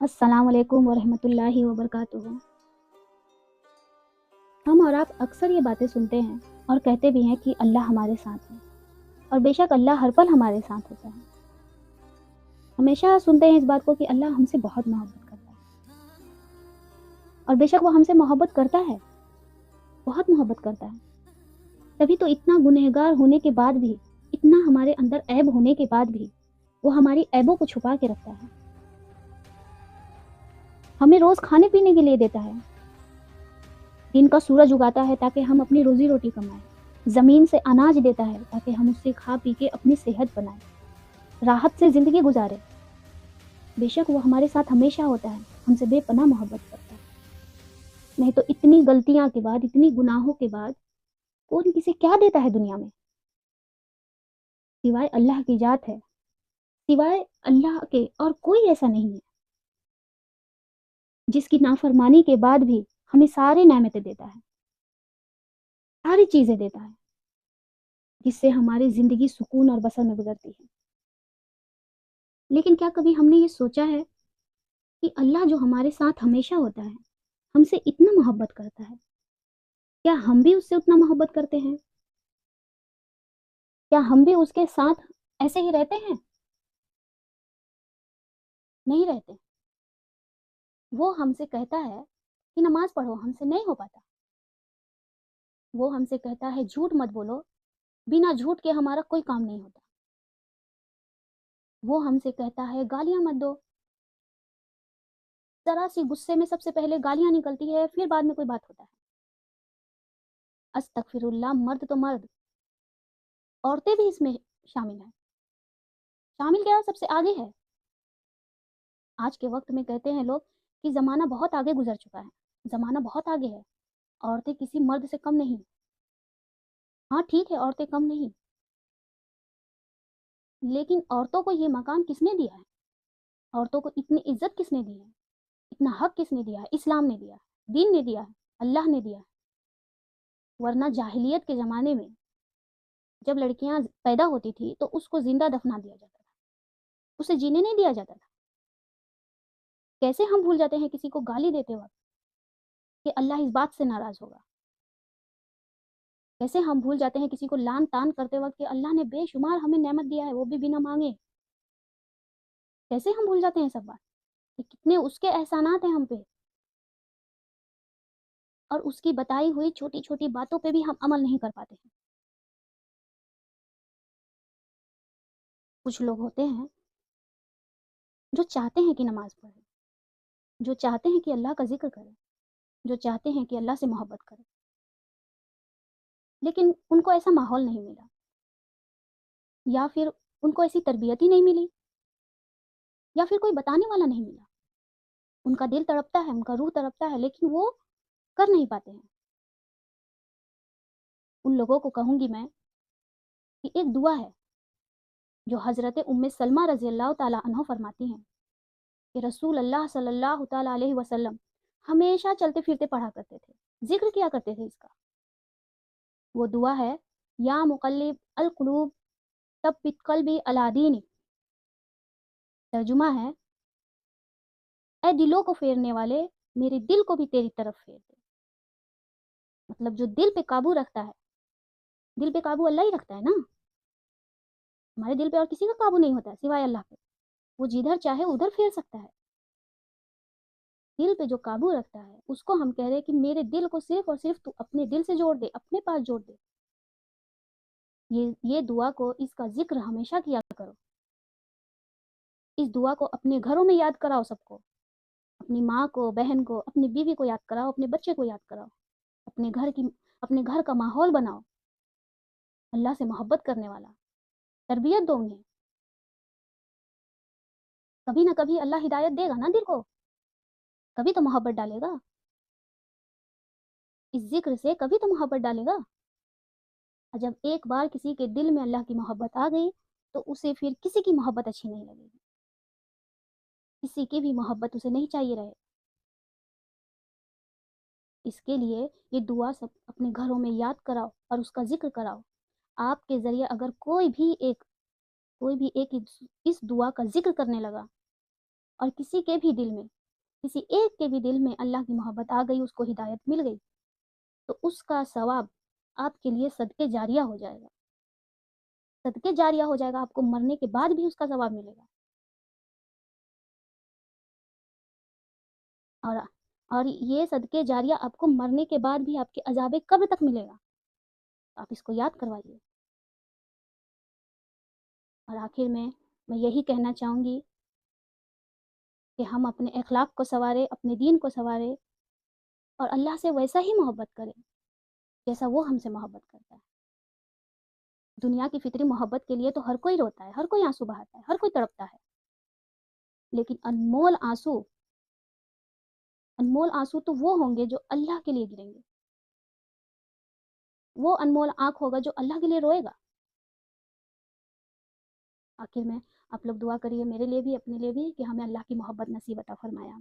अस्सलाम वालेकुम वरहमतुल्लाहि वबरकातुहू। हम और आप अक्सर ये बातें सुनते हैं और कहते भी हैं कि अल्लाह हमारे साथ है, और बेशक अल्लाह हर पल हमारे साथ होता है। हमेशा सुनते हैं इस बात को कि अल्लाह हमसे बहुत मोहब्बत करता है, और बेशक वो हमसे मोहब्बत करता है, बहुत मोहब्बत करता है। तभी तो इतना गुनहगार होने के बाद भी, इतना हमारे अंदर ऐब होने के बाद भी, वो हमारी ऐबों को छुपा के रखता है। हमें रोज़ खाने पीने के लिए देता है, दिन का सूरज उगाता है ताकि हम अपनी रोज़ी रोटी कमाएं, ज़मीन से अनाज देता है ताकि हम उससे खा पी के अपनी सेहत बनाएं, राहत से ज़िंदगी गुजारें। बेशक वो हमारे साथ हमेशा होता है, हमसे बेपनाह मोहब्बत करता है। नहीं तो इतनी गलतियां के बाद, इतनी गुनाहों के बाद कौन किसे क्या देता है दुनिया में? सिवाय अल्लाह की जात है, सिवाय अल्लाह के और कोई ऐसा नहीं है जिसकी नाफरमानी के बाद भी हमें सारी नेमतें देता है, सारी चीज़ें देता है, जिससे हमारी ज़िंदगी सुकून और बसर में गुजरती है। लेकिन क्या कभी हमने ये सोचा है कि अल्लाह जो हमारे साथ हमेशा होता है, हमसे इतना मोहब्बत करता है, क्या हम भी उससे उतना मोहब्बत करते हैं? क्या हम भी उसके साथ ऐसे ही रहते हैं? नहीं रहते। वो हमसे कहता है कि नमाज पढ़ो, हमसे नहीं हो पाता। वो हमसे कहता है झूठ मत बोलो, बिना झूठ के हमारा कोई काम नहीं होता। वो हमसे कहता है गालियां मत दो, जरा सी गुस्से में सबसे पहले गालियां निकलती है, फिर बाद में कोई बात होता है। अस्तगफिरुल्लाह, मर्द तो मर्द, औरतें भी इसमें शामिल हैं। शामिल क्या, सबसे आगे है। आज के वक्त में कहते हैं लोग कि ज़माना बहुत आगे गुजर चुका है, ज़माना बहुत आगे है, औरतें किसी मर्द से कम नहीं। हाँ ठीक है, औरतें कम नहीं, लेकिन औरतों को ये मकाम किसने दिया है? औरतों को इतनी इज्जत किसने दी है? इतना हक किसने दिया है? इस्लाम ने दिया है, दीन ने दिया है, अल्लाह ने दिया है। वरना जाहिलियत के ज़माने में जब लड़कियां पैदा होती थी तो उसको जिंदा दफना दिया जाता था, उसे जीने नहीं दिया जाता था। कैसे हम भूल जाते हैं किसी को गाली देते वक्त कि अल्लाह इस बात से नाराज़ होगा? कैसे हम भूल जाते हैं किसी को लान तान करते वक्त कि अल्लाह ने बेशुमार हमें नेमत दिया है, वो भी बिना मांगे? कैसे हम भूल जाते हैं सब बात कि कितने उसके एहसानात हैं हम पे, और उसकी बताई हुई छोटी छोटी बातों पे भी हम अमल नहीं कर पाते हैं। कुछ लोग होते हैं जो चाहते हैं कि नमाज पढ़े, जो चाहते हैं कि अल्लाह का जिक्र करें, जो चाहते हैं कि अल्लाह से मोहब्बत करें, लेकिन उनको ऐसा माहौल नहीं मिला, या फिर उनको ऐसी तरबियत ही नहीं मिली, या फिर कोई बताने वाला नहीं मिला। उनका दिल तड़पता है, उनका रूह तड़पता है, लेकिन वो कर नहीं पाते हैं। उन लोगों को कहूँगी मैं कि एक दुआ है जो हज़रत उम्मे सलमा रज़ी अल्लाह ताला अन्हा फरमाती हैं कि रसूल अल्लाह सल्लल्लाहु ताला अलैहि वसल्लम हमेशा चलते फिरते पढ़ा करते थे, ज़िक्र किया करते थे इसका। वो दुआ है, या मुक़ल्लिब अल क़ुलूब तब्बित क़ल्बी अला दीनिक। तर्जुमा है, ए दिलों को फेरने वाले, मेरे दिल को भी तेरी तरफ फेर दे। मतलब जो दिल पे काबू रखता है, दिल पे काबू अल्लाह ही रखता है ना। हमारे दिल पे और किसी का काबू नहीं होता है सिवाय अल्लाह के। वो जिधर चाहे उधर फेर सकता है। दिल पे जो काबू रखता है उसको हम कह रहे हैं कि मेरे दिल को सिर्फ और सिर्फ तू अपने दिल से जोड़ दे, अपने पास जोड़ दे। ये दुआ को, इसका जिक्र हमेशा किया करो। इस दुआ को अपने घरों में याद कराओ सबको, अपनी माँ को, बहन को, अपनी बीवी को याद कराओ, अपने बच्चे को याद कराओ, अपने घर का माहौल बनाओ अल्लाह से मोहब्बत करने वाला, तरबियत दो उन्हें। कभी ना कभी अल्लाह हिदायत देगा ना दिल को, कभी तो मोहब्बत डालेगा। इस जिक्र से कभी तो मोहब्बत डालेगा। और जब एक बार किसी के दिल में अल्लाह की मोहब्बत आ गई तो उसे फिर किसी की मोहब्बत अच्छी नहीं लगेगी, किसी की भी मोहब्बत उसे नहीं चाहिए रहे। इसके लिए ये दुआ सब अपने घरों में याद कराओ और उसका जिक्र कराओ। आपके ज़रिए अगर कोई भी एक इस दुआ का जिक्र करने लगा اور کسی کے بھی دل میں، کسی ایک کے بھی دل میں اللہ کی محبت آ گئی، اس کو ہدایت مل گئی، تو اس کا ثواب آپ کے لیے صدقے جاریہ ہو جائے گا، صدقے جاریہ ہو جائے گا، آپ کو مرنے کے بعد بھی اس کا ثواب ملے گا۔ اور اور یہ صدقے جاریہ آپ کو مرنے کے بعد بھی آپ کے عذاب قبر تک ملے گا، آپ اس کو یاد کروائیے۔ اور آخر میں یہی کہنا چاہوں گی کہ ہم اپنے اخلاق کو سنواریں، اپنے دین کو سنواریں، اور اللہ سے ویسا ہی محبت کریں جیسا وہ ہم سے محبت کرتا ہے۔ دنیا کی فطری محبت کے لیے تو ہر کوئی روتا ہے، ہر کوئی آنسو بہاتا ہے، ہر کوئی تڑپتا ہے، لیکن انمول آنسو تو وہ ہوں گے جو اللہ کے لیے گریں گے، وہ انمول آنکھ ہوگا جو اللہ کے لیے روئے گا۔ آخر میں آپ لوگ دعا کریے میرے لیے بھی، اپنے لیے بھی، کہ ہمیں اللہ کی محبت نصیب عطا فرمایا۔